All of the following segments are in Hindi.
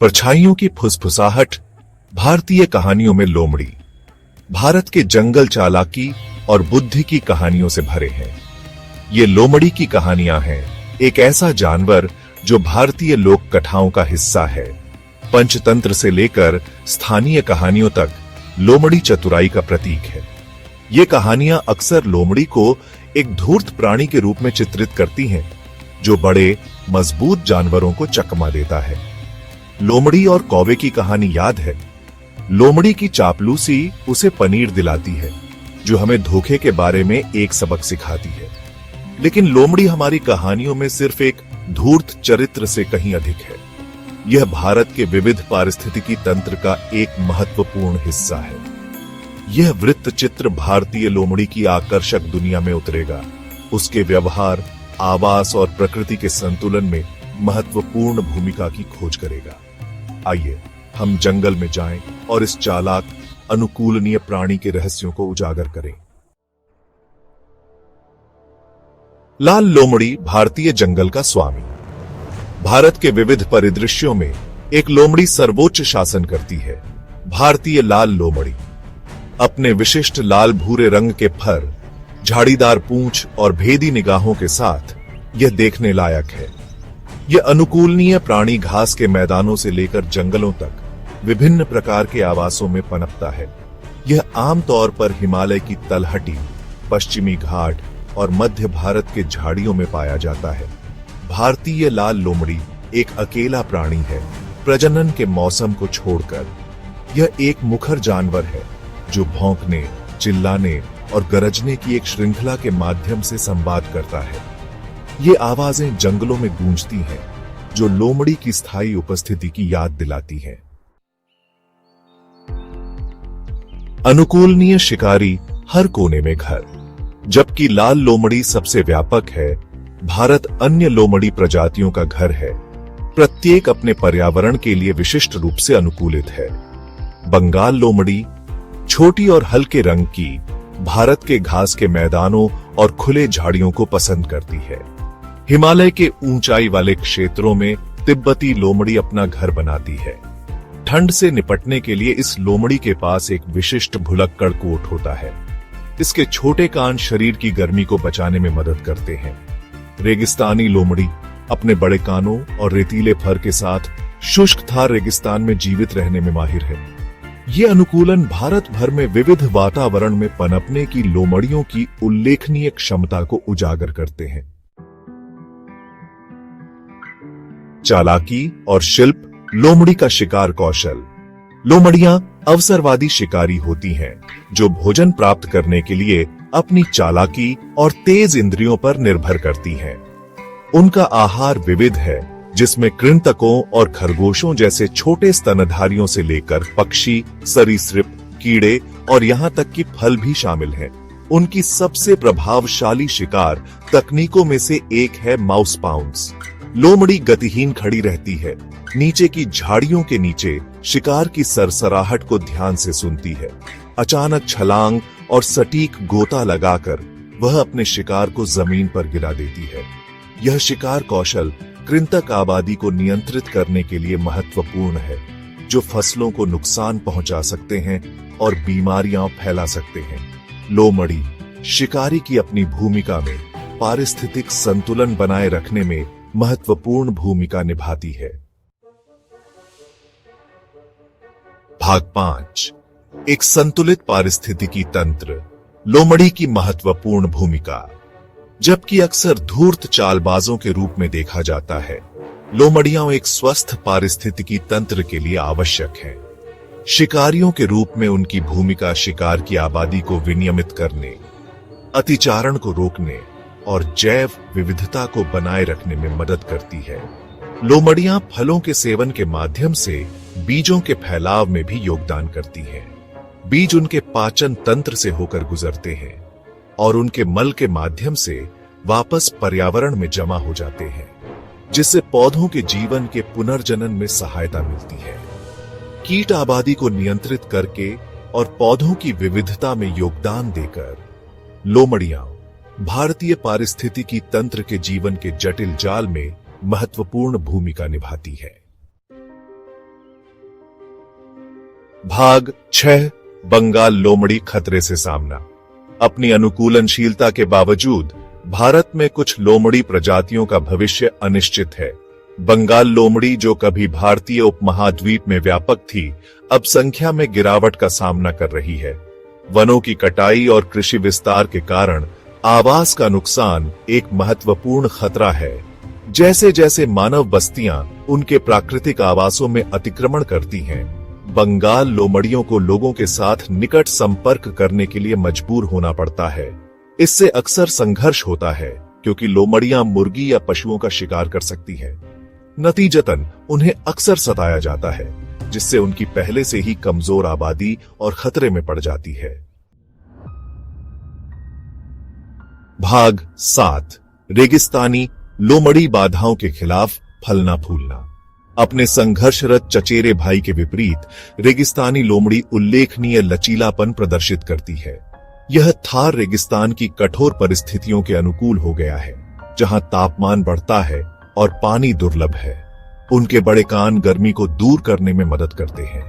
परछाइयों की फुसफुसाहट। भारतीय कहानियों में लोमड़ी भारत के जंगल चालाकी और बुद्धि की कहानियों से भरे हैं। ये लोमड़ी की कहानियां हैं, एक ऐसा जानवर जो भारतीय लोक कथाओं का हिस्सा है। पंचतंत्र से लेकर स्थानीय कहानियों तक लोमड़ी चतुराई का प्रतीक है। ये कहानियां अक्सर लोमड़ी को एक धूर्त प्राणी के रूप में चित्रित करती हैं, जो बड़े मजबूत जानवरों को चकमा देता है। लोमड़ी और कौवे की कहानी याद है। लोमड़ी की चापलूसी उसे पनीर दिलाती है, जो हमें धोखे के बारे में एक सबक सिखाती है। लेकिन लोमड़ी हमारी कहानियों में सिर्फ एक धूर्त चरित्र से कहीं अधिक है। यह भारत के विविध पारिस्थितिकी तंत्र का एक महत्वपूर्ण हिस्सा है। यह वृत्त चित्र भारतीय लोमड़ी की आकर्षक दुनिया में उतरेगा, उसके व्यवहार, आवास और प्रकृति के संतुलन में महत्वपूर्ण भूमिका की खोज करेगा। आइए हम जंगल में जाएं और इस चालाक, अनुकूलनीय प्राणी के रहस्यों को उजागर करें। लाल लोमड़ी भारतीय जंगल का स्वामी। भारत के विविध परिदृश्यों में एक लोमड़ी सर्वोच्च शासन करती है। भारतीय लाल लोमड़ी अपने विशिष्ट लाल भूरे रंग के फर, झाड़ीदार पूंछ और भेदी निगाहों के साथ यह देखने लायक है। यह अनुकूलनीय प्राणी घास के मैदानों से लेकर जंगलों तक विभिन्न प्रकार के आवासों में पनपता है। यह आमतौर पर हिमालय की तलहटी, पश्चिमी घाट और मध्य भारत के झाड़ियों में पाया जाता है। भारतीय लाल लोमड़ी एक अकेला प्राणी है। प्रजनन के मौसम को छोड़कर यह एक मुखर जानवर है, जो भौंकने, चिल्लाने और गरजने की एक श्रृंखला के माध्यम से संवाद करता है। ये आवाजें जंगलों में गूंजती हैं, जो लोमड़ी की स्थायी उपस्थिति की याद दिलाती हैं। अनुकूलनीय शिकारी हर कोने में घर। जबकि लाल लोमड़ी सबसे व्यापक है, भारत अन्य लोमड़ी प्रजातियों का घर है। प्रत्येक अपने पर्यावरण के लिए विशिष्ट रूप से अनुकूलित है। बंगाल लोमड़ी छोटी और हल्के रंग की, भारत के घास के मैदानों और खुले झाड़ियों को पसंद करती है। हिमालय के ऊंचाई वाले क्षेत्रों में तिब्बती लोमड़ी अपना घर बनाती है। ठंड से निपटने के लिए इस लोमड़ी के पास एक विशिष्ट भुलक्कड़ कोट होता है। इसके छोटे कान शरीर की गर्मी को बचाने में मदद करते हैं। रेगिस्तानी लोमड़ी अपने बड़े कानों और रेतीले फर के साथ शुष्क थार रेगिस्तान में जीवित रहने में माहिर है। ये अनुकूलन भारत भर में विविध वातावरण में पनपने की लोमड़ियों की उल्लेखनीय क्षमता को उजागर करते हैं। चालाकी और शिल्प लोमड़ी का शिकार कौशल। लोमड़ियां अवसरवादी शिकारी होती हैं, जो भोजन प्राप्त करने के लिए अपनी चालाकी और तेज इंद्रियों पर निर्भर करती हैं। उनका आहार विविध है, जिसमें कृंतकों और खरगोशों जैसे छोटे स्तनधारियों से लेकर पक्षी, सरीसृप, कीड़े और यहां तक कि फल भी शामिल हैं। उनकी सबसे प्रभावशाली शिकार तकनीकों में से एक है माउस पाउंस। लोमड़ी गतिहीन खड़ी रहती है, नीचे की झाड़ियों के नीचे शिकार की सरसराहट को ध्यान से सुनती है। अचानक छलांग और सटीक गोता लगाकर वह अपने शिकार को जमीन पर गिरा देती है। यह शिकार कौशल कृंतक आबादी को नियंत्रित करने के लिए महत्वपूर्ण है, जो फसलों को नुकसान पहुंचा सकते हैं और बीमारियां फैला सकते हैं। लोमड़ी शिकारी की अपनी भूमिका में पारिस्थितिक संतुलन बनाए रखने में महत्वपूर्ण भूमिका निभाती है। भाग 5, एक संतुलित पारिस्थितिकी तंत्र। लोमड़ी की महत्वपूर्ण भूमिका। जबकि अक्सर धूर्त चालबाजों के रूप में देखा जाता है, लोमड़ियां एक स्वस्थ पारिस्थितिकी तंत्र के लिए आवश्यक हैं। शिकारियों के रूप में उनकी भूमिका शिकार की आबादी को विनियमित करने, अतिचारण को रोकने और जैव विविधता को बनाए रखने में मदद करती है। लोमड़ियां फलों के सेवन के माध्यम से बीजों के फैलाव में भी योगदान करती हैं। बीज उनके पाचन तंत्र से होकर गुजरते हैं और उनके मल के माध्यम से वापस पर्यावरण में जमा हो जाते हैं, जिससे पौधों के जीवन के पुनर्जनन में सहायता मिलती है। कीट आबादी को नियंत्रित करके और पौधों की विविधता में योगदान देकर लोमड़ियां भारतीय पारिस्थितिकी तंत्र के जीवन के जटिल जाल में महत्वपूर्ण भूमिका निभाती है। भाग 6 बंगाल लोमड़ी खतरे से सामना। अपनी अनुकूलनशीलता के बावजूद भारत में कुछ लोमड़ी प्रजातियों का भविष्य अनिश्चित है। बंगाल लोमड़ी, जो कभी भारतीय उपमहाद्वीप में व्यापक थी, अब संख्या में गिरावट का सामना कर रही है। वनों की कटाई और कृषि विस्तार के कारण आवास का नुकसान एक महत्वपूर्ण खतरा है। जैसे जैसे मानव बस्तियां उनके प्राकृतिक आवासों में अतिक्रमण करती हैं, बंगाल लोमड़ियों को लोगों के साथ निकट संपर्क करने के लिए मजबूर होना पड़ता है। इससे अक्सर संघर्ष होता है, क्योंकि लोमड़ियां मुर्गी या पशुओं का शिकार कर सकती हैं। नतीजतन उन्हें अक्सर सताया जाता है, जिससे उनकी पहले से ही कमजोर आबादी और खतरे में पड़ जाती है। भाग 7 रेगिस्तानी लोमड़ी बाधाओं के खिलाफ फलना फूलना। अपने संघर्षरत चचेरे भाई के विपरीत रेगिस्तानी लोमड़ी उल्लेखनीय लचीलापन प्रदर्शित करती है। यह थार रेगिस्तान की कठोर परिस्थितियों के अनुकूल हो गया है, जहां तापमान बढ़ता है और पानी दुर्लभ है। उनके बड़े कान गर्मी को दूर करने में मदद करते हैं,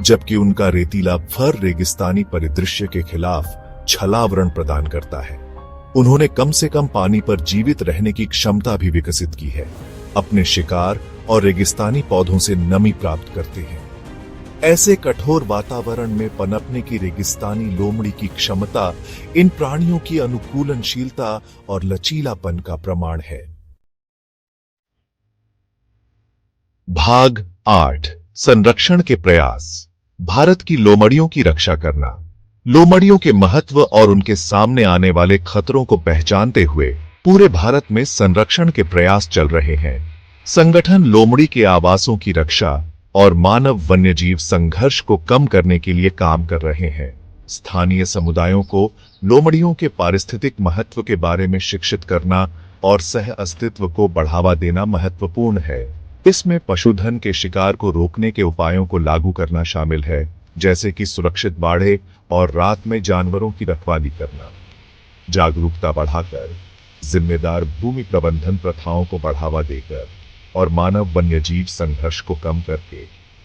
जबकि उनका रेतीला फर रेगिस्तानी परिदृश्य के खिलाफ छलावरण प्रदान करता है। उन्होंने कम से कम पानी पर जीवित रहने की क्षमता भी विकसित की है। अपने शिकार और रेगिस्तानी पौधों से नमी प्राप्त करते हैं। ऐसे कठोर वातावरण में पनपने की रेगिस्तानी लोमड़ी की क्षमता इन प्राणियों की अनुकूलनशीलता और लचीलापन का प्रमाण है। भाग 8 संरक्षण के प्रयास। भारत की लोमड़ियों की रक्षा करना। लोमड़ियों के महत्व और उनके सामने आने वाले खतरों को पहचानते हुए पूरे भारत में संरक्षण के प्रयास चल रहे हैं। संगठन लोमड़ी के आवासों की रक्षा और मानव वन्यजीव संघर्ष को कम करने के लिए काम कर रहे हैं। स्थानीय समुदायों को लोमड़ियों के पारिस्थितिक महत्व के बारे में शिक्षित करना और सह अस्तित्व को बढ़ावा देना महत्वपूर्ण है। इसमें पशुधन के शिकार को रोकने के उपायों को लागू करना शामिल है, जैसे कि सुरक्षित बाड़े और रात में जानवरों की रखवाली करना। जागरूकता बढ़ाकर, जिम्मेदार भूमि प्रबंधन प्रथाओं को बढ़ावा देकर और मानव वन्यजीव संघर्ष को कम करके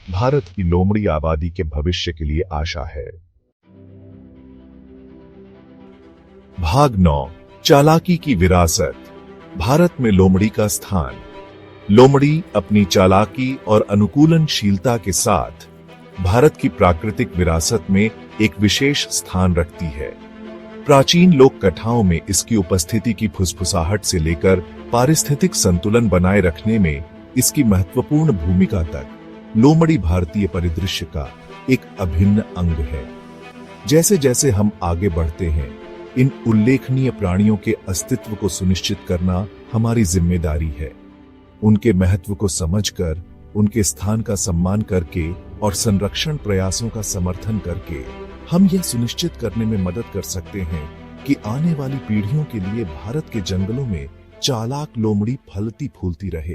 भारत की लोमड़ी आबादी के भविष्य के लिए आशा है। भाग 9 चालाकी की विरासत। भारत में लोमड़ी का स्थान। लोमड़ी अपनी चालाकी और अनुकूलनशीलता के साथ भारत की प्राकृतिक विरासत में एक विशेष स्थान रखती है। प्राचीन लोक कथाओं में इसकी उपस्थिति की फुसफुसाहट से लेकर पारिस्थितिक संतुलन बनाए रखने में इसकी महत्वपूर्ण भूमिका तक लोमड़ी भारतीय परिदृश्य का एक अभिन्न अंग है। जैसे जैसे हम आगे बढ़ते हैं, इन उल्लेखनीय प्राणियों के अस्तित्व को सुनिश्चित करना हमारी जिम्मेदारी है। उनके महत्व को समझकर, उनके स्थान का सम्मान करके और संरक्षण प्रयासों का समर्थन करके हम यह सुनिश्चित करने में मदद कर सकते हैं कि आने वाली पीढ़ियों के लिए भारत के जंगलों में चालाक लोमड़ी फलती फूलती रहे।